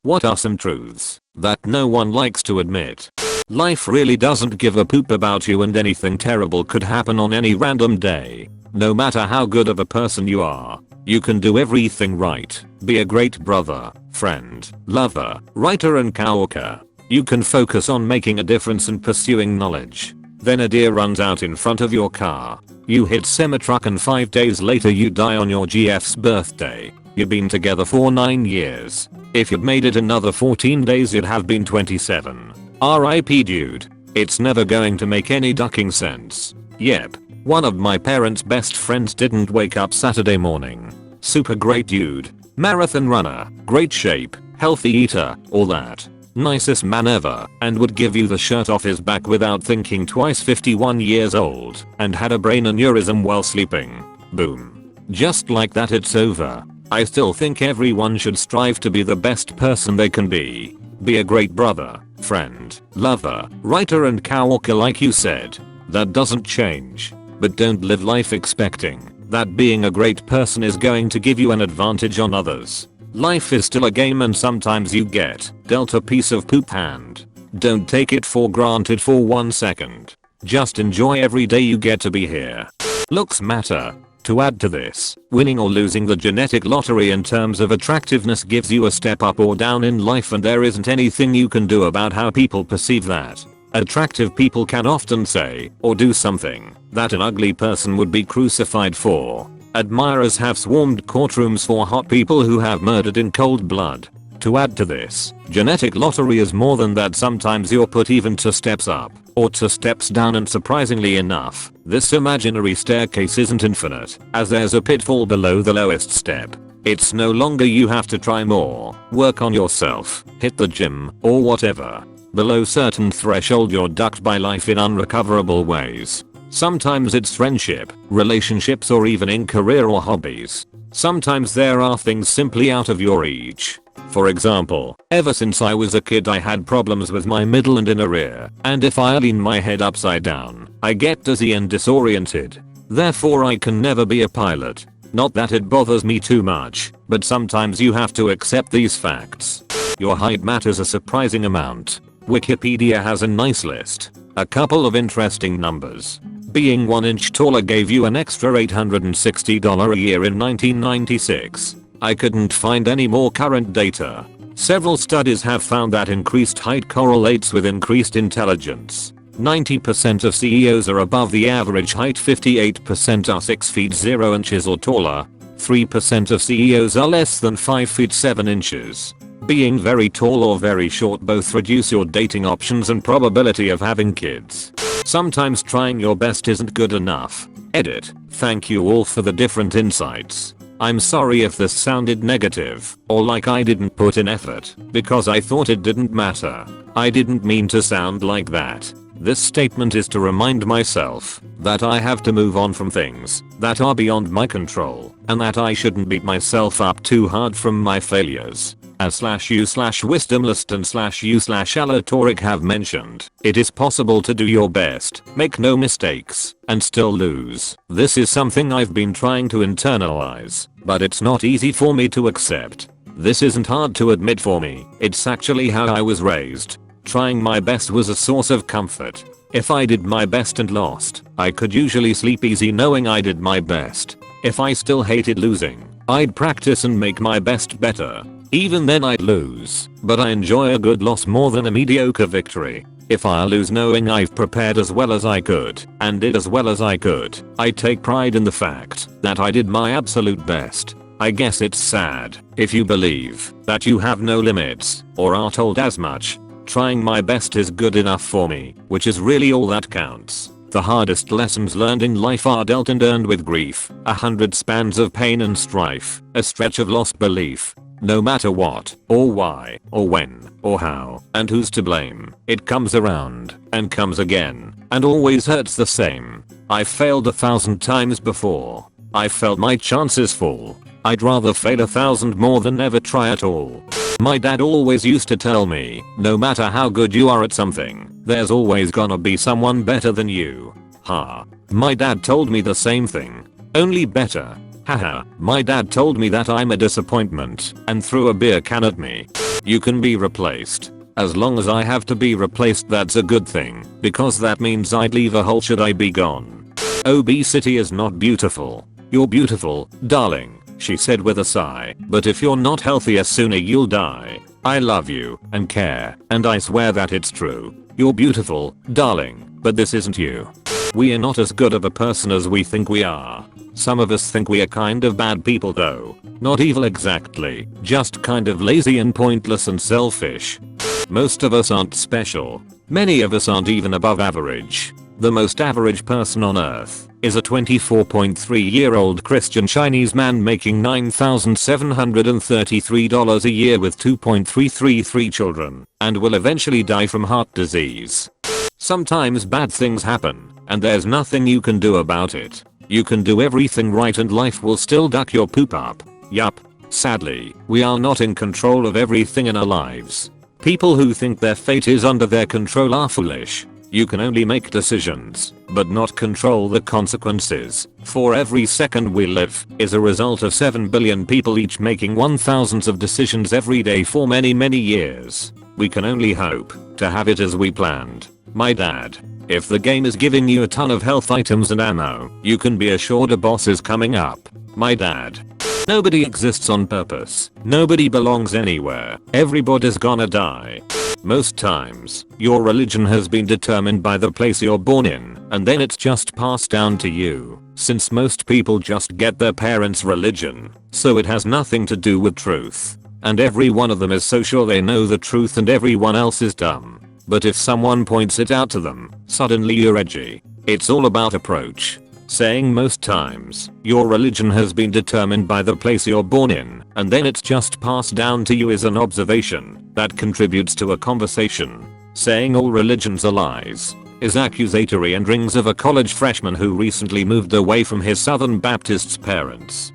What are some truths that no one likes to admit? Life really doesn't give a poop about you, and anything terrible could happen on any random day. No matter how good of a person you are, you can do everything right. Be a great brother, friend, lover, writer and coworker. You can focus on making a difference and pursuing knowledge. Then a deer runs out in front of your car. You hit semi-truck and 5 days later you die on your GF's birthday. You've been together for 9 years. If you'd made it another 14 days you'd have been 27. RIP dude. It's never going to make any ducking sense. Yep. One of my parents' best friends didn't wake up Saturday morning. Super great dude. Marathon runner. Great shape. Healthy eater. All that. Nicest man ever, and would give you the shirt off his back without thinking twice. 51 years old and had a brain aneurysm while sleeping. Boom. Just like that it's over. I still think everyone should strive to be the best person they can be. Be a great brother, friend, lover, writer and coworker like you said. That doesn't change. But don't live life expecting that being a great person is going to give you an advantage on others. Life is still a game and sometimes you get dealt a piece of poop hand. Don't take it for granted for 1 second. Just enjoy every day you get to be here. Looks matter. To add to this, winning or losing the genetic lottery in terms of attractiveness gives you a step up or down in life, and there isn't anything you can do about how people perceive that. Attractive people can often say or do something that an ugly person would be crucified for. Admirers have swarmed courtrooms for hot people who have murdered in cold blood. To add to this, genetic lottery is more than that. Sometimes you're put even 2 steps up or 2 steps down, and surprisingly enough, this imaginary staircase isn't infinite, as there's a pitfall below the lowest step. It's no longer you have to try more, work on yourself, hit the gym, or whatever. Below certain threshold you're ducked by life in unrecoverable ways. Sometimes it's friendship, relationships, or even in career or hobbies. Sometimes there are things simply out of your reach. For example, ever since I was a kid I had problems with my middle and inner ear, and if I lean my head upside down, I get dizzy and disoriented. Therefore I can never be a pilot. Not that it bothers me too much, but sometimes you have to accept these facts. Your height matters a surprising amount. Wikipedia has a nice list. A couple of interesting numbers. Being 1 inch taller gave you an extra $860 a year in 1996. I couldn't find any more current data. Several studies have found that increased height correlates with increased intelligence. 90% of CEOs are above the average height, 58% are 6 feet 0 inches or taller, 3% of CEOs are less than 5 feet 7 inches. Being very tall or very short both reduce your dating options and probability of having kids. Sometimes trying your best isn't good enough. Edit. Thank you all for the different insights. I'm sorry if this sounded negative or like I didn't put in effort because I thought it didn't matter. I didn't mean to sound like that. This statement is to remind myself that I have to move on from things that are beyond my control and that I shouldn't beat myself up too hard from my failures. As /you/wisdomlist and /you/alatoric have mentioned, it is possible to do your best, make no mistakes, and still lose. This is something I've been trying to internalize, but it's not easy for me to accept. This isn't hard to admit for me, it's actually how I was raised. Trying my best was a source of comfort. If I did my best and lost, I could usually sleep easy knowing I did my best. If I still hated losing, I'd practice and make my best better. Even then I'd lose, but I enjoy a good loss more than a mediocre victory. If I lose knowing I've prepared as well as I could and did as well as I could, I take pride in the fact that I did my absolute best. I guess it's sad if you believe that you have no limits or are told as much. Trying my best is good enough for me, which is really all that counts. The hardest lessons learned in life are dealt and earned with grief, 100 spans of pain and strife, a stretch of lost belief. No matter what, or why, or when, or how, and who's to blame, it comes around, and comes again, and always hurts the same. I've failed 1,000 times before. I've felt my chances fall. I'd rather fail 1,000 more than never try at all. My dad always used to tell me, no matter how good you are at something, there's always gonna be someone better than you. Ha. My dad told me the same thing. Only better. Haha, my dad told me that I'm a disappointment and threw a beer can at me. You can be replaced. As long as I have to be replaced, that's a good thing, because that means I'd leave a hole should I be gone. Obesity is not beautiful. You're beautiful, darling, she said with a sigh, but if you're not healthier sooner you'll die. I love you and care, and I swear that it's true. You're beautiful, darling, but this isn't you. We are not as good of a person as we think we are. Some of us think we are kind of bad people though. Not evil exactly, just kind of lazy and pointless and selfish. Most of us aren't special. Many of us aren't even above average. The most average person on earth is a 24.3-year-old Christian Chinese man making $9,733 a year with 2.333 children, and will eventually die from heart disease. Sometimes bad things happen, and there's nothing you can do about it. You can do everything right and life will still duck your poop up. Yup. Sadly, we are not in control of everything in our lives. People who think their fate is under their control are foolish. You can only make decisions, but not control the consequences. For every second we live is a result of 7 billion people each making 1,000s of decisions every day for many years. We can only hope to have it as we planned. My dad. If the game is giving you a ton of health items and ammo, you can be assured a boss is coming up. My dad. Nobody exists on purpose. Nobody belongs anywhere. Everybody's gonna die. Most times, your religion has been determined by the place you're born in, and then it's just passed down to you, since most people just get their parents' religion, so it has nothing to do with truth. And every one of them is so sure they know the truth and everyone else is dumb. But if someone points it out to them, suddenly you're edgy. It's all about approach. Saying most times, your religion has been determined by the place you're born in, and then it's just passed down to you is an observation that contributes to a conversation. Saying all religions are lies is accusatory and rings of a college freshman who recently moved away from his Southern Baptist's parents.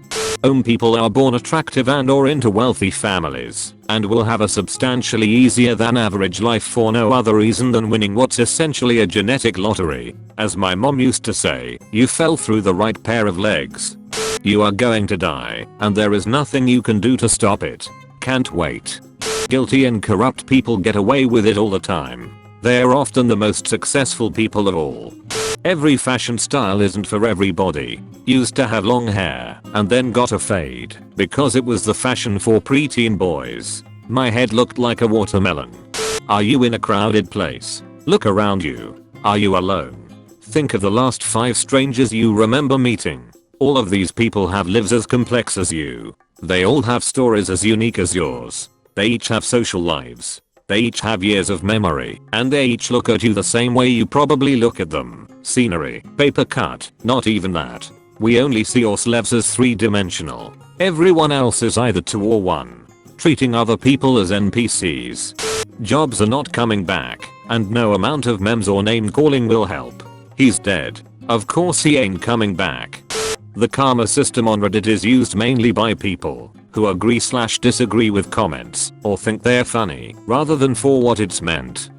People are born attractive and or into wealthy families, and will have a substantially easier than average life for no other reason than winning what's essentially a genetic lottery. As my mom used to say, you fell through the right pair of legs. You are going to die, and there is nothing you can do to stop it. Can't wait. Guilty and corrupt people get away with it all the time. They're often the most successful people of all. Every fashion style isn't for everybody. Used to have long hair and then got a fade because it was the fashion for preteen boys. My head looked like a watermelon. Are you in a crowded place? Look around you. Are you alone? Think of the last 5 strangers you remember meeting. All of these people have lives as complex as you. They all have stories as unique as yours. They each have social lives. They each have years of memory, and they each look at you the same way you probably look at them. Scenery, paper cut, not even that. We only see ourselves as 3-dimensional. Everyone else is either 2 or 1. Treating other people as NPCs. Jobs are not coming back, and no amount of memes or name calling will help. He's dead. Of course he ain't coming back. The karma system on Reddit is used mainly by people who agree/disagree with comments or think they're funny rather than for what it's meant.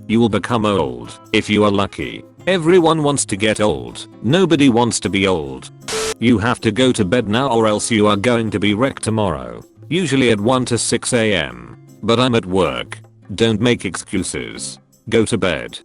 You will become old if you are lucky. Everyone wants to get old. Nobody wants to be old. You have to go to bed now or else you are going to be wrecked tomorrow. Usually at 1 to 6 AM. But I'm at work. Don't make excuses. Go to bed.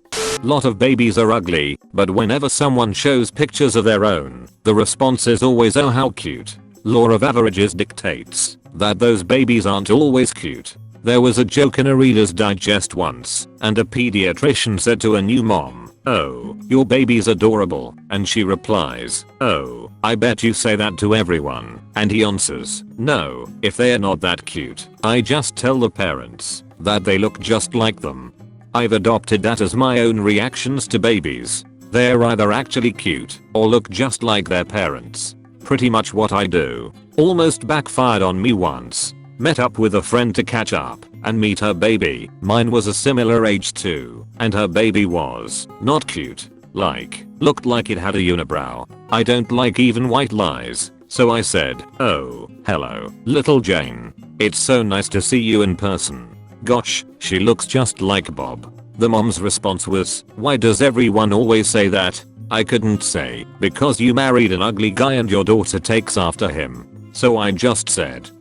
Lot of babies are ugly, but whenever someone shows pictures of their own, the response is always oh how cute. Law of averages dictates that those babies aren't always cute. There was a joke in a Reader's Digest once, and a pediatrician said to a new mom, "Oh, your baby's adorable," and she replies, "Oh, I bet you say that to everyone," and he answers, "No, if they're not that cute, I just tell the parents that they look just like them." I've adopted that as my own reactions to babies. They're either actually cute or look just like their parents. Pretty much what I do. Almost backfired on me once. Met up with a friend to catch up and meet her baby. Mine was a similar age too, and her baby was not cute. Looked like it had a unibrow. I don't like even white lies, so I said, "Oh, hello, little Jane. It's so nice to see you in person. Gosh, she looks just like Bob." The mom's response was, "Why does everyone always say that?" I couldn't say, "Because you married an ugly guy and your daughter takes after him." So I just said,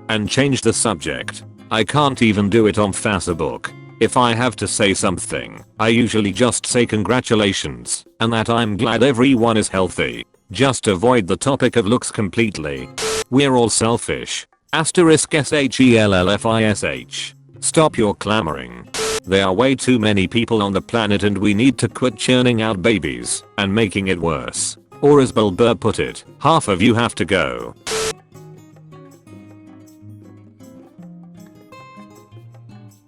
and changed the subject. I can't even do it on Facebook. If I have to say something, I usually just say congratulations and that I'm glad everyone is healthy. Just avoid the topic of looks completely. We're all selfish. *SHELLFISH. Stop your clamoring. There are way too many people on the planet and we need to quit churning out babies and making it worse. Or as Bill Burr put it, half of you have to go.